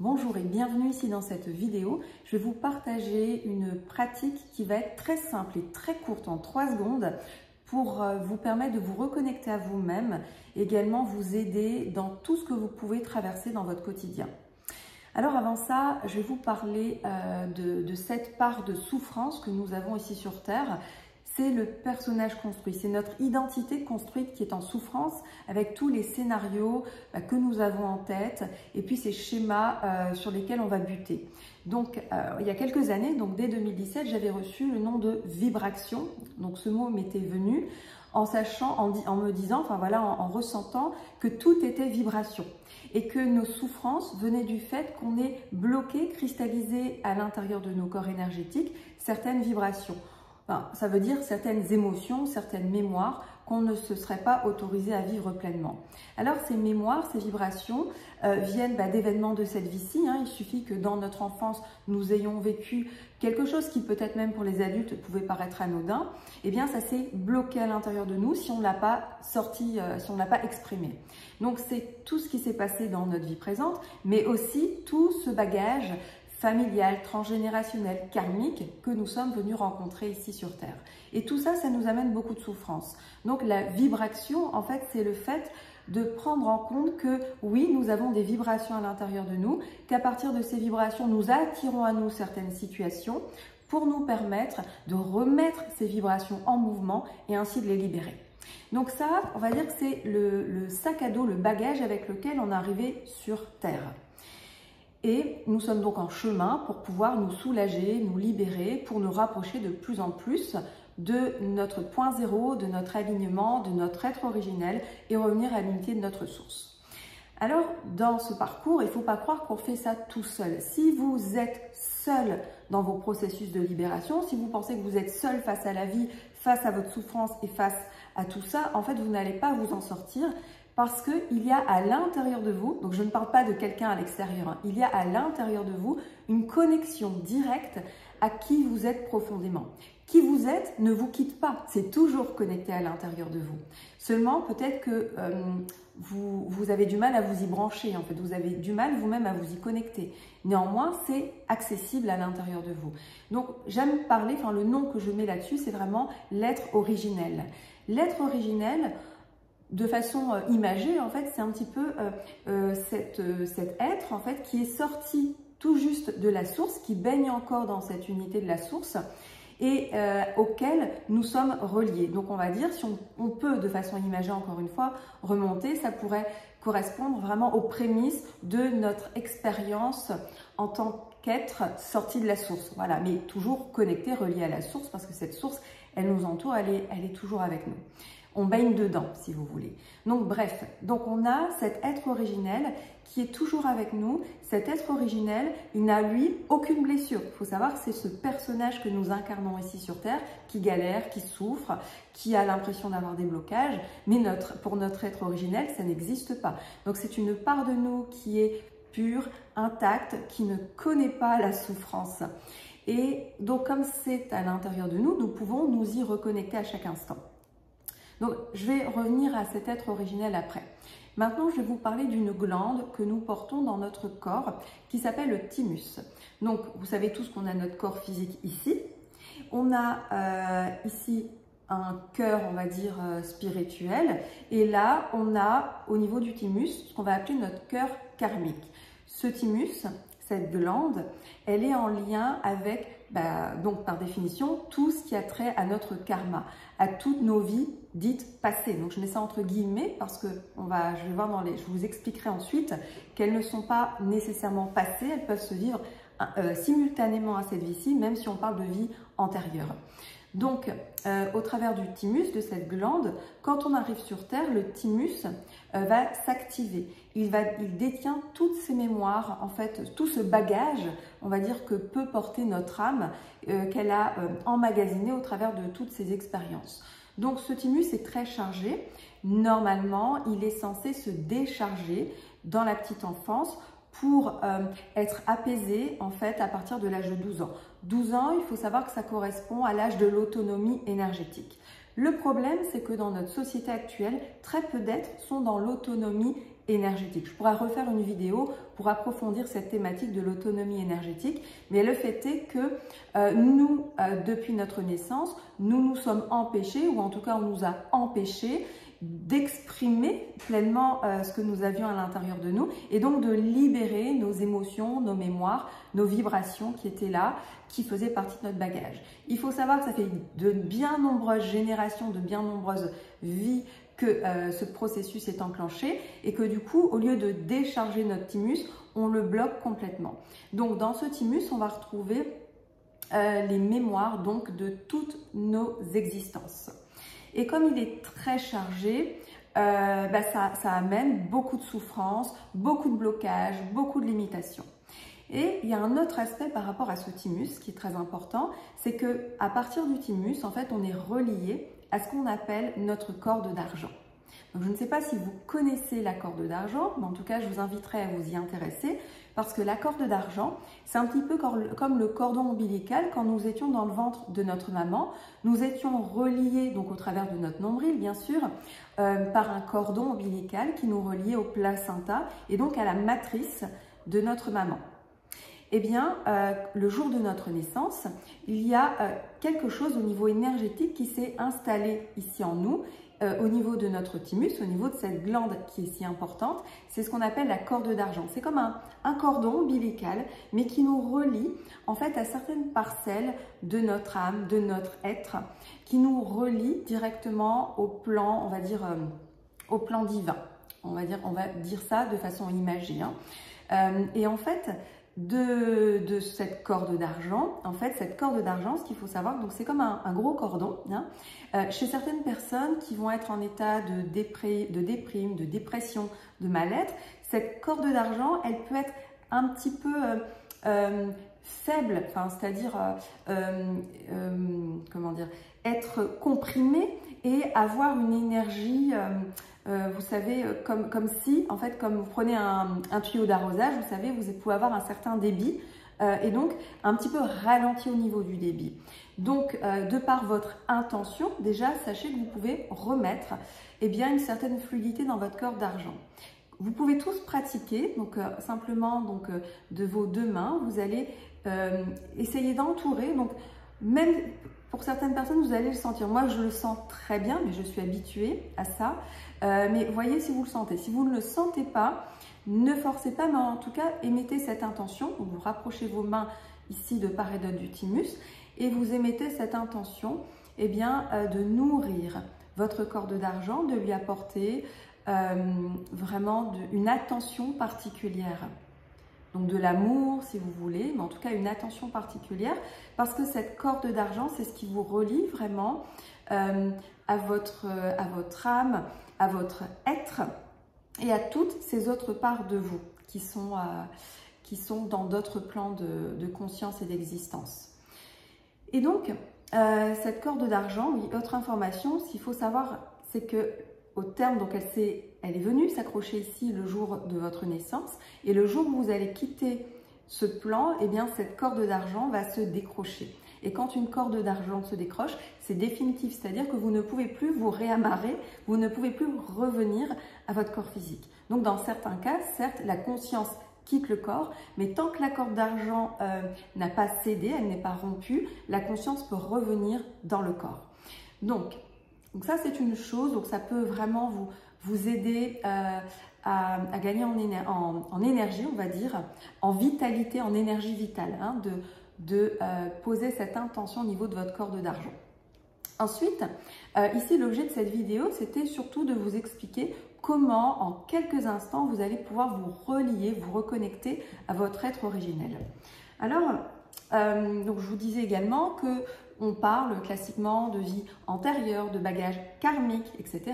Bonjour et bienvenue ici dans cette vidéo. Je vais vous partager une pratique qui va être très simple et très courte en 3 secondes pour vous permettre de vous reconnecter à vous-même, également vous aider dans tout ce que vous pouvez traverser dans votre quotidien. Alors avant ça, je vais vous parler de cette part de souffrance que nous avons ici sur Terre. C'est le personnage construit, c'est notre identité construite qui est en souffrance avec tous les scénarios que nous avons en tête et puis ces schémas sur lesquels on va buter. Donc il y a quelques années, donc dès 2017, j'avais reçu le nom de vibration. Donc ce mot m'était venu en sachant, en me disant, enfin voilà, en ressentant que tout était vibration et que nos souffrances venaient du fait qu'on est bloqué, cristallisé à l'intérieur de nos corps énergétiques certaines vibrations. Enfin, ça veut dire certaines émotions, certaines mémoires qu'on ne se serait pas autorisé à vivre pleinement. Alors ces mémoires, ces vibrations viennent d'événements de cette vie-ci. Il suffit que dans notre enfance, nous ayons vécu quelque chose qui peut-être même pour les adultes pouvait paraître anodin. Eh bien ça s'est bloqué à l'intérieur de nous si on ne l'a pas sorti, si on ne l'a pas exprimé. Donc c'est tout ce qui s'est passé dans notre vie présente, mais aussi tout ce bagage familial, transgénérationnel, karmique que nous sommes venus rencontrer ici sur Terre. Et tout ça, ça nous amène beaucoup de souffrance. Donc la vibration, en fait, c'est le fait de prendre en compte que oui, nous avons des vibrations à l'intérieur de nous, qu'à partir de ces vibrations, nous attirons à nous certaines situations pour nous permettre de remettre ces vibrations en mouvement et ainsi de les libérer. Donc ça, on va dire que c'est le sac à dos, le bagage avec lequel on est arrivé sur Terre. Et nous sommes donc en chemin pour pouvoir nous soulager, nous libérer, pour nous rapprocher de plus en plus de notre point zéro, de notre alignement, de notre être originel et revenir à l'unité de notre source. Alors, dans ce parcours, il ne faut pas croire qu'on fait ça tout seul. Si vous êtes seul dans vos processus de libération, si vous pensez que vous êtes seul face à la vie, face à votre souffrance et face à tout ça, en fait, vous n'allez pas vous en sortir. Parce qu'il y a à l'intérieur de vous, donc je ne parle pas de quelqu'un à l'extérieur, il y a à l'intérieur de vous une connexion directe à qui vous êtes profondément. Qui vous êtes ne vous quitte pas, c'est toujours connecté à l'intérieur de vous. Seulement, peut-être que vous avez du mal à vous y brancher, en fait, vous avez du mal vous-même à vous y connecter. Néanmoins, c'est accessible à l'intérieur de vous. Donc, j'aime parler, enfin le nom que je mets là-dessus, c'est vraiment l'être originel. L'être originel, de façon imagée, en fait, c'est un petit peu cet être en fait, qui est sorti tout juste de la source, qui baigne encore dans cette unité de la source et auquel nous sommes reliés. Donc on va dire, si on peut de façon imagée encore une fois remonter, ça pourrait correspondre vraiment aux prémices de notre expérience en tant qu'être sorti de la source. Voilà, mais toujours connecté, relié à la source, parce que cette source, elle nous entoure, elle est toujours avec nous. On baigne dedans, si vous voulez. Donc bref, donc on a cet être originel qui est toujours avec nous. Cet être originel, il n'a lui aucune blessure. Il faut savoir que c'est ce personnage que nous incarnons ici sur Terre qui galère, qui souffre, qui a l'impression d'avoir des blocages. Mais pour notre être originel, ça n'existe pas. Donc c'est une part de nous qui est pure, intacte, qui ne connaît pas la souffrance. Et donc comme c'est à l'intérieur de nous, nous pouvons nous y reconnecter à chaque instant. Donc, je vais revenir à cet être originel après. Maintenant, je vais vous parler d'une glande que nous portons dans notre corps qui s'appelle le thymus. Donc, vous savez tous qu'on a notre corps physique ici. On a ici un cœur, on va dire, spirituel. Et là, on a au niveau du thymus ce qu'on va appeler notre cœur karmique. Ce thymus, cette glande, elle est en lien avec, donc par définition, tout ce qui a trait à notre karma, à toutes nos vies dites passées. Donc je mets ça entre guillemets parce que je vous expliquerai ensuite qu'elles ne sont pas nécessairement passées, elles peuvent se vivre simultanément à cette vie-ci, même si on parle de vie antérieure. Donc, au travers du thymus, de cette glande, quand on arrive sur Terre, le thymus va s'activer. Il détient toutes ces mémoires, en fait, tout ce bagage, on va dire, que peut porter notre âme, qu'elle a emmagasiné au travers de toutes ces expériences. Donc, ce thymus est très chargé. Normalement, il est censé se décharger dans la petite enfance pour être apaisé en fait à partir de l'âge de 12 ans. 12 ans, il faut savoir que ça correspond à l'âge de l'autonomie énergétique. Le problème, c'est que dans notre société actuelle, très peu d'êtres sont dans l'autonomie énergétique. Je pourrais refaire une vidéo pour approfondir cette thématique de l'autonomie énergétique, mais le fait est que nous, depuis notre naissance, nous nous sommes empêchés, ou en tout cas on nous a empêchés d'exprimer pleinement ce que nous avions à l'intérieur de nous et donc de libérer nos émotions, nos mémoires, nos vibrations qui étaient là, qui faisaient partie de notre bagage. Il faut savoir que ça fait de bien nombreuses générations, de bien nombreuses vies que ce processus est enclenché et que du coup, au lieu de décharger notre thymus, on le bloque complètement. Donc dans ce thymus, on va retrouver les mémoires donc de toutes nos existences. Et comme il est très chargé, ça amène beaucoup de souffrance, beaucoup de blocages, beaucoup de limitations. Et il y a un autre aspect par rapport à ce thymus qui est très important, c'est que à partir du thymus, en fait, on est relié à ce qu'on appelle notre corde d'argent. Donc, je ne sais pas si vous connaissez la corde d'argent, mais en tout cas, je vous inviterai à vous y intéresser parce que la corde d'argent, c'est un petit peu comme le cordon ombilical. Quand nous étions dans le ventre de notre maman, nous étions reliés, donc au travers de notre nombril, bien sûr, par un cordon ombilical qui nous reliait au placenta et donc à la matrice de notre maman. Eh bien, le jour de notre naissance, il y a quelque chose au niveau énergétique qui s'est installé ici en nous, au niveau de notre thymus, au niveau de cette glande qui est si importante. C'est ce qu'on appelle la corde d'argent. C'est comme un cordon ombilical, mais qui nous relie en fait à certaines parcelles de notre âme, de notre être, qui nous relie directement au plan, on va dire, au plan divin. On va dire ça de façon imagée. Et en fait, de cette corde d'argent, ce qu'il faut savoir, donc c'est comme un gros cordon. Chez certaines personnes qui vont être en état de déprime, de dépression, de mal-être, cette corde d'argent, elle peut être un petit peu faible, c'est-à-dire comment dire, être comprimée et avoir une énergie, vous savez, comme si, en fait, comme vous prenez un tuyau d'arrosage, vous savez, vous pouvez avoir un certain débit et donc un petit peu ralenti au niveau du débit. Donc, de par votre intention, déjà, sachez que vous pouvez remettre une certaine fluidité dans votre corde d'argent. Vous pouvez tous pratiquer, donc simplement de vos deux mains, vous allez essayer d'entourer, donc même pour certaines personnes, vous allez le sentir. Moi, je le sens très bien, mais je suis habituée à ça. Mais voyez si vous le sentez. Si vous ne le sentez pas, ne forcez pas, mais en tout cas, émettez cette intention. Vous rapprochez vos mains ici de part et d'autre du thymus et vous émettez cette intention de nourrir votre corde d'argent, de lui apporter vraiment une attention particulière. Donc de l'amour si vous voulez, mais en tout cas une attention particulière parce que cette corde d'argent, c'est ce qui vous relie vraiment à votre âme, à votre être et à toutes ces autres parts de vous qui sont dans d'autres plans de conscience et d'existence. Et donc, cette corde d'argent, oui, autre information, ce qu'il faut savoir, c'est que au terme, donc elle est venue s'accrocher ici le jour de votre naissance et le jour où vous allez quitter ce plan, cette corde d'argent va se décrocher. Et quand une corde d'argent se décroche, c'est définitif, c'est-à-dire que vous ne pouvez plus vous réamarrer, vous ne pouvez plus revenir à votre corps physique. Donc dans certains cas, certes, la conscience quitte le corps, mais tant que la corde d'argent n'a pas cédé, elle n'est pas rompue, la conscience peut revenir dans le corps. Donc ça, c'est une chose, donc ça peut vraiment vous aider à gagner en énergie, on va dire, en vitalité, en énergie vitale, de poser cette intention au niveau de votre corde d'argent. Ensuite, ici, l'objet de cette vidéo, c'était surtout de vous expliquer comment, en quelques instants, vous allez pouvoir vous relier, vous reconnecter à votre être originel. Alors, donc je vous disais également que on parle classiquement de vie antérieure, de bagages karmiques, etc.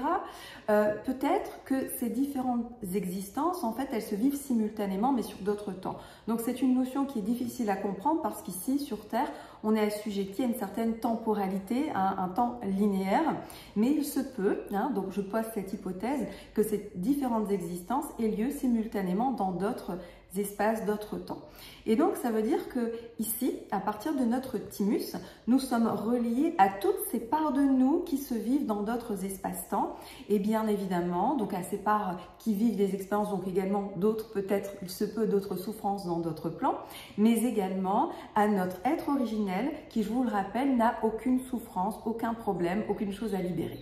Peut-être que ces différentes existences, en fait, elles se vivent simultanément, mais sur d'autres temps. Donc, c'est une notion qui est difficile à comprendre parce qu'ici, sur Terre, on est assujetti à une certaine temporalité, à un temps linéaire. Mais il se peut, donc je pose cette hypothèse, que ces différentes existences aient lieu simultanément dans d'autres espaces, d'autres temps. Et donc, ça veut dire que ici, à partir de notre thymus, nous sommes reliés à toutes ces parts de nous qui se vivent dans d'autres espaces-temps. Et bien évidemment, donc à ces parts qui vivent des expériences, donc également d'autres, peut-être, il se peut d'autres souffrances dans d'autres plans, mais également à notre être originel qui, je vous le rappelle, n'a aucune souffrance, aucun problème, aucune chose à libérer.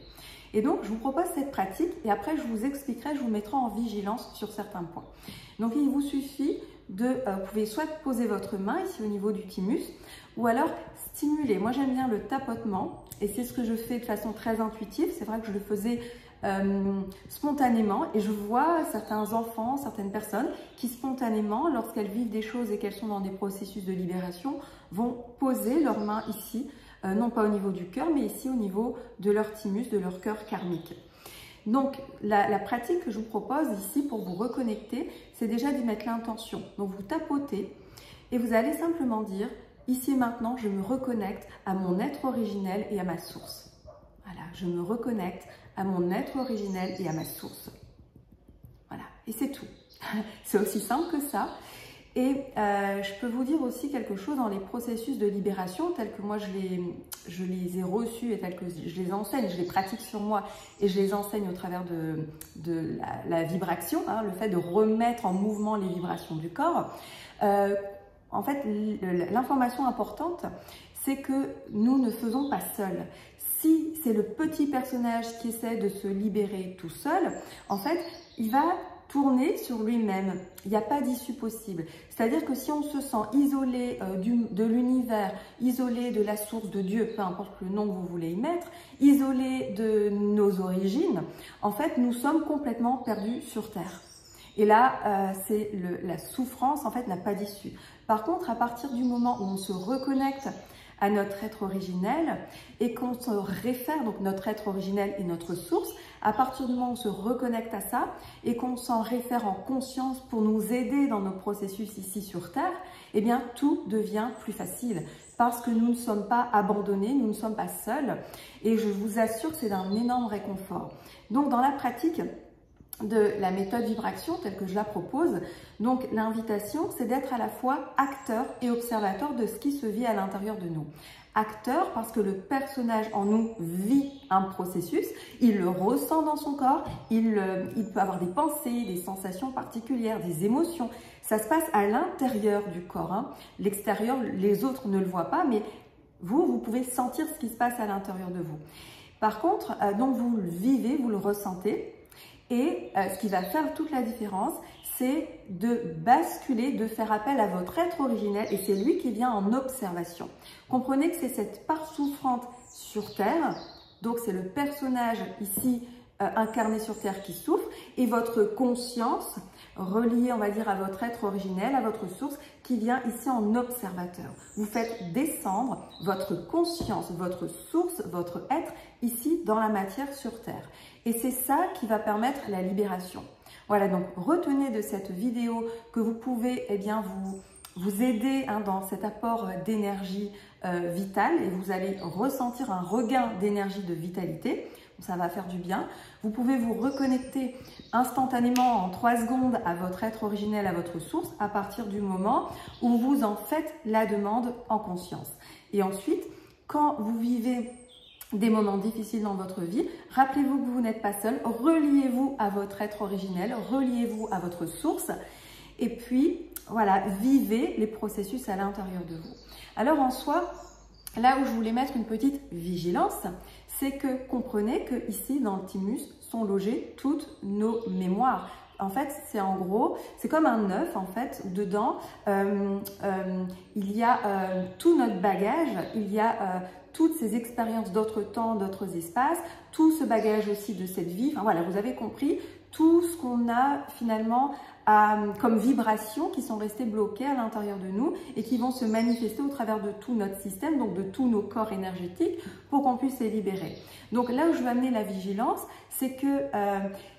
Et donc, je vous propose cette pratique et après, je vous expliquerai, je vous mettrai en vigilance sur certains points. Donc, il vous suffit vous pouvez soit poser votre main ici au niveau du thymus ou alors stimuler. Moi, j'aime bien le tapotement et c'est ce que je fais de façon très intuitive. C'est vrai que je le faisais spontanément et je vois certains enfants, certaines personnes qui spontanément, lorsqu'elles vivent des choses et qu'elles sont dans des processus de libération, vont poser leurs mains ici, non pas au niveau du cœur, mais ici au niveau de leur thymus, de leur cœur karmique. Donc, la pratique que je vous propose ici pour vous reconnecter, c'est déjà d'y mettre l'intention. Donc, vous tapotez et vous allez simplement dire, ici et maintenant, je me reconnecte à mon être originel et à ma source. Voilà, je me reconnecte à mon être originel et à ma source. Voilà, et c'est tout. C'est aussi simple que ça. Et je peux vous dire aussi quelque chose dans les processus de libération tels que moi je les ai reçus et tels que je les enseigne, je les pratique sur moi et je les enseigne au travers de la vibration, hein, le fait de remettre en mouvement les vibrations du corps. En fait, l'information importante, c'est que nous ne faisons pas seuls. Si c'est le petit personnage qui essaie de se libérer tout seul, en fait, il va tourner sur lui-même. Il n'y a pas d'issue possible. C'est-à-dire que si on se sent isolé de l'univers, isolé de la source de Dieu, peu importe le nom que vous voulez y mettre, isolé de nos origines, en fait, nous sommes complètement perdus sur Terre. Et là, la souffrance, en fait, n'a pas d'issue. Par contre, à partir du moment où on se reconnecte à notre être originel et qu'on se réfère, donc notre être originel et notre source, à partir du moment où on se reconnecte à ça et qu'on s'en réfère en conscience pour nous aider dans nos processus ici sur Terre, eh bien tout devient plus facile parce que nous ne sommes pas abandonnés, nous ne sommes pas seuls et je vous assure que c'est d'un énorme réconfort. Donc dans la pratique de la méthode vibration telle que je la propose, donc l'invitation c'est d'être à la fois acteur et observateur de ce qui se vit à l'intérieur de nous. Acteur parce que le personnage en nous vit un processus, il le ressent dans son corps, il peut avoir des pensées, des sensations particulières, des émotions. Ça se passe à l'intérieur du corps, hein. L'extérieur, les autres ne le voient pas, mais vous pouvez sentir ce qui se passe à l'intérieur de vous. Par contre, donc vous le vivez, vous le ressentez. Et ce qui va faire toute la différence, c'est de basculer, de faire appel à votre être originel et c'est lui qui vient en observation. Comprenez que c'est cette part souffrante sur Terre, donc c'est le personnage ici incarné sur Terre qui souffre et votre conscience reliée, on va dire, à votre être originel, à votre source, qui vient ici en observateur. Vous faites descendre votre conscience, votre source, votre être ici dans la matière sur Terre. Et c'est ça qui va permettre la libération. Voilà, donc retenez de cette vidéo que vous pouvez vous aider dans cet apport d'énergie vitale et vous allez ressentir un regain d'énergie de vitalité. Ça va faire du bien. Vous pouvez vous reconnecter instantanément en 3 secondes à votre être originel, à votre source, à partir du moment où vous en faites la demande en conscience. Et ensuite, quand vous vivez des moments difficiles dans votre vie, rappelez-vous que vous n'êtes pas seul, reliez-vous à votre être originel, reliez-vous à votre source et puis voilà, vivez les processus à l'intérieur de vous. Alors en soi, là où je voulais mettre une petite vigilance, c'est que comprenez que ici dans le thymus sont logées toutes nos mémoires. En fait, c'est en gros, c'est comme un œuf en fait. Dedans, il y a tout notre bagage, il y a toutes ces expériences d'autres temps, d'autres espaces, tout ce bagage aussi de cette vie. Enfin voilà, vous avez compris tout ce qu'on a finalement comme vibrations qui sont restées bloquées à l'intérieur de nous et qui vont se manifester au travers de tout notre système, donc de tous nos corps énergétiques pour qu'on puisse les libérer. Donc là où je veux amener la vigilance, c'est que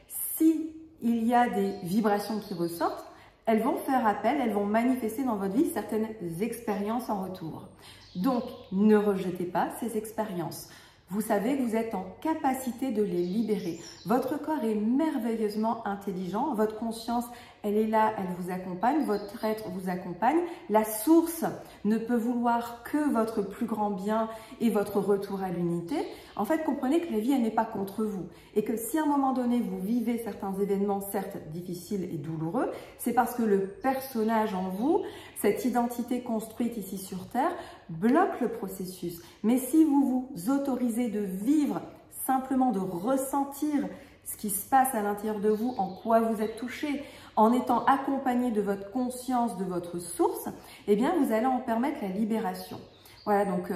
si il y a des vibrations qui ressortent, elles vont faire appel, elles vont manifester dans votre vie certaines expériences en retour. Donc, ne rejetez pas ces expériences. Vous savez que vous êtes en capacité de les libérer. Votre corps est merveilleusement intelligent, votre conscience, elle est là, elle vous accompagne, votre être vous accompagne. La source ne peut vouloir que votre plus grand bien et votre retour à l'unité. En fait, comprenez que la vie, elle n'est pas contre vous. Et que si à un moment donné, vous vivez certains événements, certes difficiles et douloureux, c'est parce que le personnage en vous, cette identité construite ici sur Terre, bloque le processus. Mais si vous vous autorisez de vivre, simplement de ressentir ce qui se passe à l'intérieur de vous, en quoi vous êtes touché, en étant accompagné de votre conscience, de votre source, eh bien, vous allez en permettre la libération. Voilà, donc,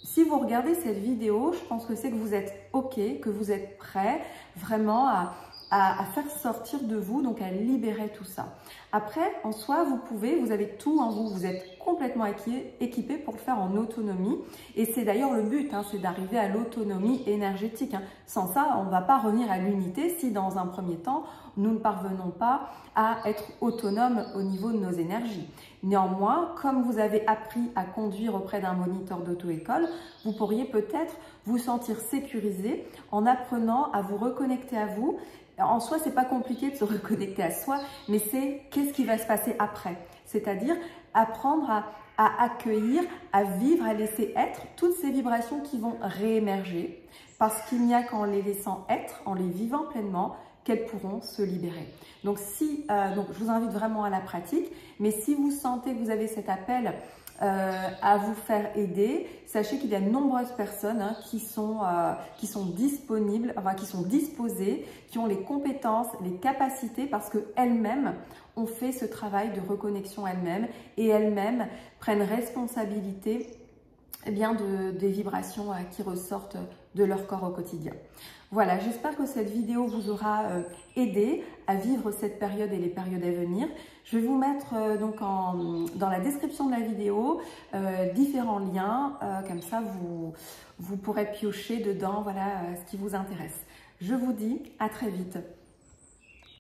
si vous regardez cette vidéo, je pense que c'est que vous êtes OK, que vous êtes prêt vraiment à faire sortir de vous, donc à libérer tout ça. Après, en soi, vous avez tout en vous, vous êtes complètement équipé pour le faire en autonomie. Et c'est d'ailleurs le but, hein, c'est d'arriver à l'autonomie énergétique. Hein. Sans ça, on ne va pas revenir à l'unité si dans un premier temps, nous ne parvenons pas à être autonomes au niveau de nos énergies. Néanmoins, comme vous avez appris à conduire auprès d'un moniteur d'auto-école, vous pourriez peut-être vous sentir sécurisé en apprenant à vous reconnecter à vous. En soi, c'est pas compliqué de se reconnecter à soi, mais c'est qu'est-ce qui va se passer après. C'est-à-dire apprendre à accueillir, à vivre, à laisser être toutes ces vibrations qui vont réémerger, parce qu'il n'y a qu'en les laissant être, en les vivant pleinement, qu'elles pourront se libérer. Donc, donc je vous invite vraiment à la pratique, mais si vous sentez que vous avez cet appel à vous faire aider, sachez qu'il y a de nombreuses personnes hein, qui sont disponibles, enfin qui sont disposées, qui ont les compétences, les capacités parce qu'elles-mêmes ont fait ce travail de reconnexion elles-mêmes et elles-mêmes prennent responsabilité eh bien, des vibrations qui ressortent de leur corps au quotidien. Voilà, j'espère que cette vidéo vous aura aidé à vivre cette période et les périodes à venir. Je vais vous mettre donc dans la description de la vidéo différents liens, comme ça vous pourrez piocher dedans voilà, ce qui vous intéresse. Je vous dis à très vite.